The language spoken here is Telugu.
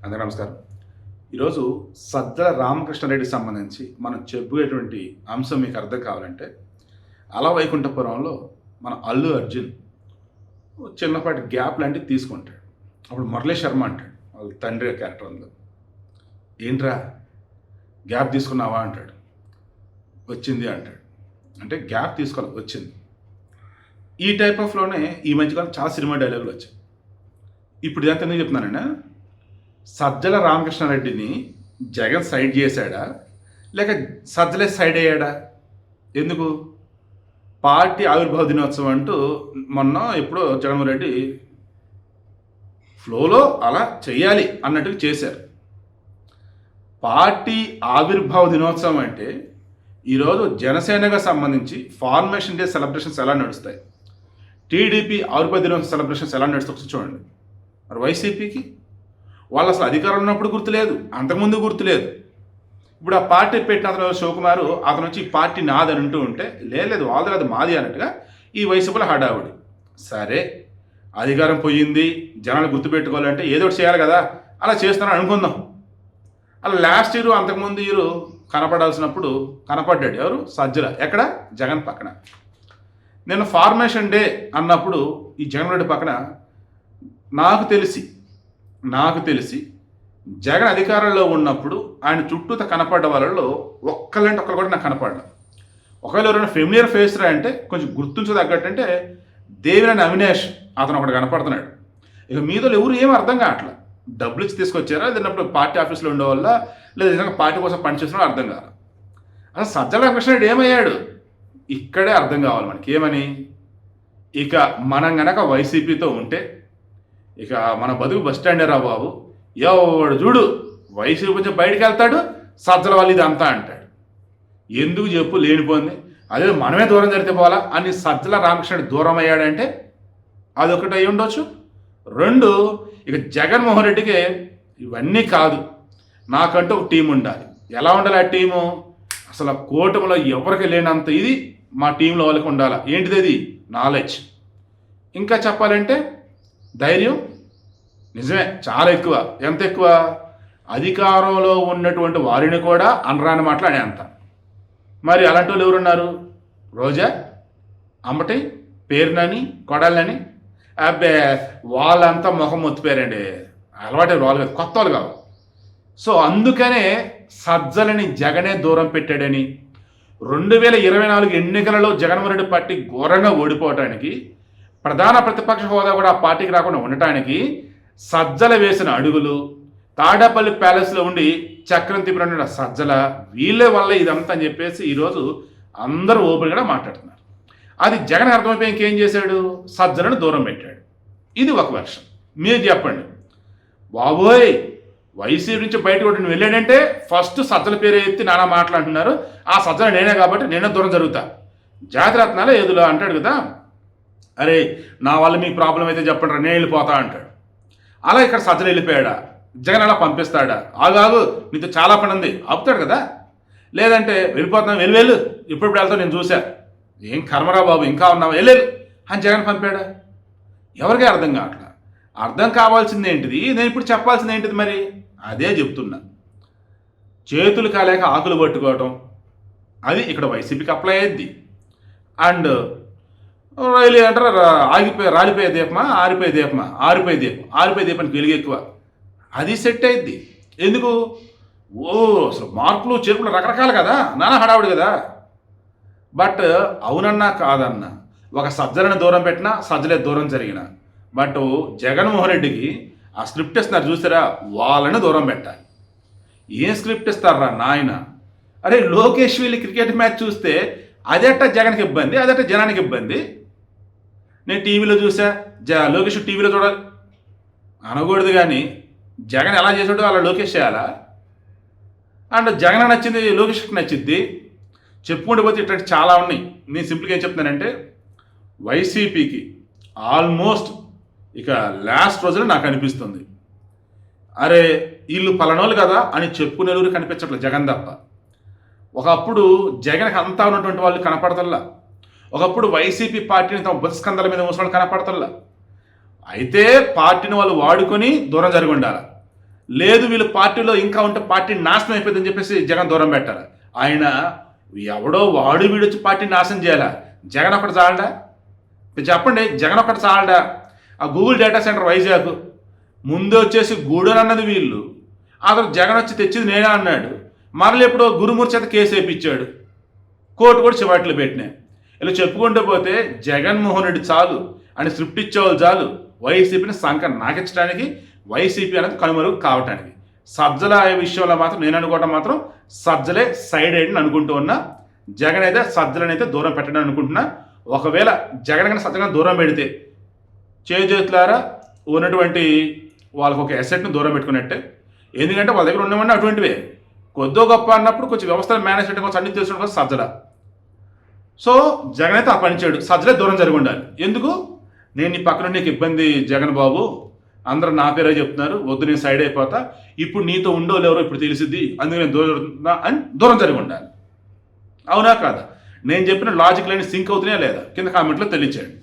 అందరికీ నమస్కారం. ఈరోజు సజ్జల రామకృష్ణారెడ్డికి సంబంధించి మనం చెప్పుకునేటువంటి అంశం మీకు అర్థం కావాలంటే, అల వైకుంఠపురంలో మన అల్లు అర్జున్ చిన్నపాటి గ్యాప్ లాంటివి తీసుకుంటాడు. అప్పుడు మురళీ శర్మ అంటాడు, వాళ్ళ తండ్రి క్యారెక్టర్ అందులో, ఏంట్రా గ్యాప్ తీసుకున్నావా అంటాడు. వచ్చింది అంటాడు. అంటే గ్యాప్ తీసుకోవాలి, వచ్చింది. ఈ టైప్ ఆఫ్లోనే ఈ మధ్యకాలం చాలా సినిమా డైలాగులు వచ్చాయి. ఇప్పుడు ఇదంతా ఎందుకు చెప్తున్నానంటే, సజ్జల రామకృష్ణారెడ్డిని జగన్ సైడ్ చేశాడా లేక సజ్జలే సైడ్ అయ్యాడా? ఎందుకు? పార్టీ ఆవిర్భావ దినోత్సవం అంటూ మొన్న ఎప్పుడో జగన్మోహన్ రెడ్డి ఫ్లోలో అలా చెయ్యాలి అన్నట్టుగా చేశారు. పార్టీ ఆవిర్భావ దినోత్సవం అంటే ఈరోజు జనసేనగా సంబంధించి ఫార్మేషన్ డే సెలబ్రేషన్స్ ఎలా నడుస్తాయి, టీడీపీ ఆవిర్భావ దినోత్సవ సెలబ్రేషన్స్ ఎలా నడుస్తాయి చూడండి. మరి వైసీపీకి వాళ్ళు అసలు అధికారం ఉన్నప్పుడు గుర్తులేదు, అంతకుముందు గుర్తులేదు. ఇప్పుడు ఆ పార్టీ పెట్టిన అతను శివకుమారు అతను వచ్చి ఈ పార్టీ నాదని అంటూ ఉంటే లేదు వాళ్ళది కాదు మాది అన్నట్టుగా ఈ వైసీపీలో హడావుడి. సరే, అధికారం పోయింది, జనాలు గుర్తుపెట్టుకోవాలంటే ఏదో ఒకటి చేయాలి కదా, అలా చేస్తున్నాను అనుకుందాం. అలా లాస్ట్ ఇయర్ అంతకుముందు ఇయర్ కనపడాల్సినప్పుడు కనపడ్డాడు ఎవరు? సజ్జల. ఎక్కడ? జగన్ పక్కన. నేను ఫార్మేషన్ డే అన్నప్పుడు ఈ జగన్ రెడ్డి పక్కన నాకు తెలిసి జగన్ అధికారంలో ఉన్నప్పుడు ఆయన చుట్టూత కనపడ్డ వాళ్ళలో ఒక్కరు కూడా నాకు కనపడ్డా. ఒకవేళ ఎవరైనా ఫెమిలియర్ ఫేస్ రా అంటే కొంచెం గుర్తుంచదగ్గట్టంటే దేవినేని అవినాష్ అతను ఒకటి కనపడుతున్నాడు. ఇక మీతో ఎవరు ఏం అర్థం కావట్లేదు. డబ్బులు ఇచ్చి తీసుకొచ్చారా, లేదన్నప్పుడు పార్టీ ఆఫీస్లో ఉండేవాళ్ళ, లేదా నిజంగా పార్టీ కోసం పనిచేస్తున్నా అర్థం కాదు. అసలు సజ్జల రామకృష్ణారెడ్డి ఏమయ్యాడు ఇక్కడే అర్థం కావాలి మనకి. ఏమని? ఇక మనం గనక వైసీపీతో ఉంటే ఇక మన బతుకు బస్ స్టాండే రా బాబు, ఎవడు చూడు వైసీపీ నుంచి బయటికి వెళ్తాడు, సజ్జల వాళ్ళు ఇది అంతా అంటాడు. ఎందుకు చెప్పు లేనిపోయింది. అదే మనమే దూరం జరిగితే పోవాలా అని సజ్జల రామకృష్ణుడు దూరం అయ్యాడంటే అదొకటి అయి ఉండొచ్చు. రెండు, ఇక జగన్మోహన్ రెడ్డికి ఇవన్నీ కాదు, నాకంటూ ఒక టీం ఉండాలి. ఎలా ఉండాలి ఆ టీము? అసలు కూటమిలో ఎవరికి లేనంత ఇది మా టీంలో వాళ్ళకి ఉండాలి. ఏంటిది అది? నాలెడ్జ్. ఇంకా చెప్పాలంటే ధైర్యం. నిజమే, చాలా ఎక్కువ. ఎంత ఎక్కువ? అధికారంలో ఉన్నటువంటి వారిని కూడా అనరాని మాటలు అంత. మరి అలాంటి వాళ్ళు ఎవరున్నారు? రోజా, అమ్మటి, పేరునని, కొడాలని, అబ్బే వాళ్ళంతా ముఖం మొత్తిపోయారండి. అలవాటు వాళ్ళు కాదు, కొత్త వాళ్ళు కావు. సో అందుకనే సజ్జలని జగనే దూరం పెట్టాడని 2024 ఎన్నికలలో జగన్మోహన్ రెడ్డి పార్టీ ఘోరంగా ఓడిపోవటానికి, ప్రధాన ప్రతిపక్ష హోదా కూడా ఆ పార్టీకి రాకుండా ఉండటానికి సజ్జల వేసిన అడుగులు, తాడేపల్లి ప్యాలెస్లో ఉండి చక్రం తిప్పిన సజ్జల, వీళ్ళే వల్ల ఇదంతా అని చెప్పేసి ఈరోజు అందరూ ఓపెన్గా మాట్లాడుతున్నారు. అది జగన్ అర్థమైపోయి ఇంకేం చేశాడు? సజ్జలను దూరం పెట్టాడు. ఇది ఒక వర్షం. మీరు చెప్పండి బాబోయ్, వైసీపీ నుంచి బయటకు ఒకటి వెళ్ళాడంటే ఫస్ట్ సజ్జల పేరు ఎత్తి నానా మాట్లాడుతున్నారు. ఆ సజ్జల నేనే కాబట్టి నేనే దూరం జరుగుతా, జాతిరత్నాలే ఏదులో అంటాడు కదా. అరే నా వల్ల మీ ప్రాబ్లం అయితే చెప్పండి, నేను వెళ్ళిపోతా అంటాడు. అలా ఇక్కడ సజ్జలు వెళ్ళిపోయాడా? జగన్ అలా పంపిస్తాడా? ఆగాగు నీతో చాలా పని ఉంది ఆపుతాడు కదా. లేదంటే వెళ్ళిపోతున్నాం, వెళ్ళు ఇప్పుడు వెళ్తావు, నేను చూసా, ఏం కర్మరా బాబు ఇంకా ఉన్నావు, వెళ్ళు అని జగన్ పంపాడా? ఎవరికీ అర్థం కావట్లా. అర్థం కావాల్సింది ఏంటిది, నేను ఇప్పుడు చెప్పాల్సింది ఏంటిది? మరి అదే చెప్తున్నా. చేతులు కాలేక ఆకులు పట్టుకోవటం, అది ఇక్కడ వైసీపీకి అప్లై అయ్యిద్ది. అండ్ రైలు అంటారు రాలిపోయే దీపమా ఆరిపోయే దీపమా, ఆరిపోయే దీపానికి వెలుగు ఎక్కువ, అది సెట్ అయ్యిద్ది. ఎందుకు? అసలు మార్పులు చేర్పులు రకరకాలు కదా, నానా హడావుడు కదా. బట్ అవునన్నా కాదన్నా, ఒక సజ్జలను దూరం పెట్టినా సజ్జలే దూరం జరిగిన. బట్ జగన్మోహన్ రెడ్డికి ఆ స్క్రిప్ట్ ఇస్తున్నారు చూసారా, వాళ్ళని దూరం పెట్టాలి. ఏం స్క్రిప్ట్ ఇస్తారా నాయన? అరే లోకేష్ వీళ్ళు క్రికెట్ మ్యాచ్ చూస్తే అదేట జగన్కి ఇబ్బంది, అదేట జనానికి ఇబ్బంది. నేను టీవీలో చూసా, లోకేష్ టీవీలో చూడాలి అనకూడదు, కానీ జగన్ ఎలా చేసాడో అలా లోకేష్ చేయాలా? అండ్ జగన్ నచ్చింది లోకేష్కి నచ్చింది. చెప్పుకుంటూ పోతే ఇట్లాంటి చాలా ఉన్నాయి. నేను సింపుల్గా ఏం చెప్తున్నానంటే, వైసీపీకి ఆల్మోస్ట్ ఇక లాస్ట్ రోజున నాకు అనిపిస్తుంది, అరే వీళ్ళు పలానోళ్ళు కదా అని చెప్పుకునే ఊరు కనిపించట్లేదు జగన్ తప్ప. ఒకప్పుడు జగన్కి అంతా ఉన్నటువంటి వాళ్ళు కనపడతల్లా. ఒకప్పుడు వైసీపీ పార్టీని తమ బతుస్కందాల మీద ముసలి కనపడతల్లా. అయితే పార్టీని వాళ్ళు వాడుకొని దూరం జరిగి ఉండాలి, లేదు వీళ్ళు పార్టీలో ఇంకా ఉంటే పార్టీ నాశనం అయిపోతుందని చెప్పేసి జగన్ దూరం పెట్టాలి. ఆయన ఎవడో వాడు వీడొచ్చి పార్టీ నాశనం చేయాలా? జగన్ ఒకటి చాలడా? చెప్పండి, జగన్ ఒకటి చాలడా? ఆ గూగుల్ డేటా సెంటర్ వైజాగ్ ముందు వచ్చేసి గూడెన్ అన్నది వీళ్ళు, అతను జగన్ వచ్చి తెచ్చింది నేనే అన్నాడు. మరలు ఎప్పుడో గురుమూర్తి చేత కేసు వేయించాడు, కోర్టు కూడా చివాట్లు పెట్టినాయి. ఇలా చెప్పుకుంటూ పోతే జగన్మోహన్ రెడ్డి చాలు అని స్క్రిప్ట్ ఇచ్చేవాళ్ళు చాలు వైసీపీని సంఖ నాకించడానికి, వైసీపీ అనేది కనుమరుగు కావటానికి. సజ్జల విషయంలో మాత్రం నేను అనుకోవడం మాత్రం సజ్జలే సైడ్ అయ్యి అనుకుంటూ ఉన్నా. జగన్ అయితే సజ్జలని అయితే దూరం పెట్టడం అనుకుంటున్నా. ఒకవేళ జగన్ కన్నా సజ్జలను దూరం పెడితే చేతులారా ఉన్నటువంటి వాళ్ళకు ఒక అసెట్ని దూరం పెట్టుకున్నట్టే. ఎందుకంటే వాళ్ళ దగ్గర ఉన్నవన్నీ అటువంటివే. కొద్దో గొప్ప అన్నప్పుడు కొంచెం వ్యవస్థలు మేనేజ్ చేయడం కోసం అన్ని తెలుసుకోవడం కోసం సజ్జల. సో జగన్ అయితే ఆ పని చేయడు, సజ్జలే దూరం జరిగి ఉండాలి. ఎందుకు? నేను నీ పక్కన నీకు ఇబ్బంది జగన్ బాబు, అందరూ నా పేరే చెప్తున్నారు, వద్దు నేను సైడ్ అయిపోతా, ఇప్పుడు నీతో ఉండోళ్ళు ఎవరో ఇప్పుడు తెలిసిద్ది, అందుకు నేను దూరం అని దూరం జరిగి ఉండాలి. అవునా కాదా? నేను చెప్పిన లాజిక్లన్నీ సింక్ అవుతున్నాయా లేదా కింద కామెంట్లో తెలియచేయండి.